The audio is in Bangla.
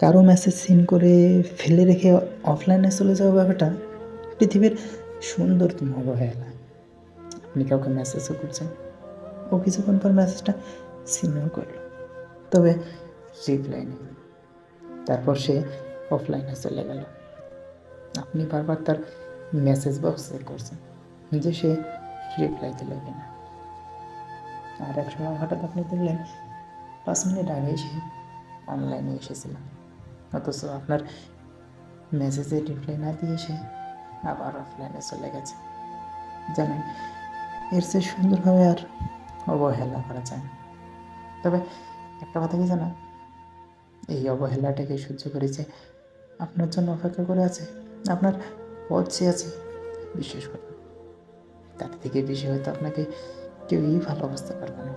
কারো মেসেজ সিন করে ফেলে রেখে অফলাইনে চলে যাওয়া ব্যাপারটা পৃথিবীর সুন্দরতম অবহেলা। আপনি কাউকে মেসেজও করছেন, ও কিছুক্ষণ পর মেসেজটা সিনও করল, তবে রিপ্লাই নেই। তারপর সে অফলাইনে চলে গেল। আপনি বারবার তার মেসেজ বক্স চেক করছেন যে সে রিপ্লাই দিল কিনা। আর এক সময় হঠাৎ আপনি দেখলেন 5 মিনিট আগেই সে অনলাইনে এসেছিল, অথচ আপনার মেসেজে রিপ্লাই না দিয়ে সে আবার অফলাইনে চলে গেছে। জানেন, এর চেয়ে সুন্দরভাবে আর অবহেলা করা যায় না। তবে একটা কথা কি জানা, এই অবহেলাটাকে সহ্য করে যে আপনার জন্য অপেক্ষা করে আছে, আপনার পথ চেয়ে আছে, বিশ্বাস করুন তার থেকে বেশি হয়তো আপনাকে কেউই ভালোবাসতে পারবে না।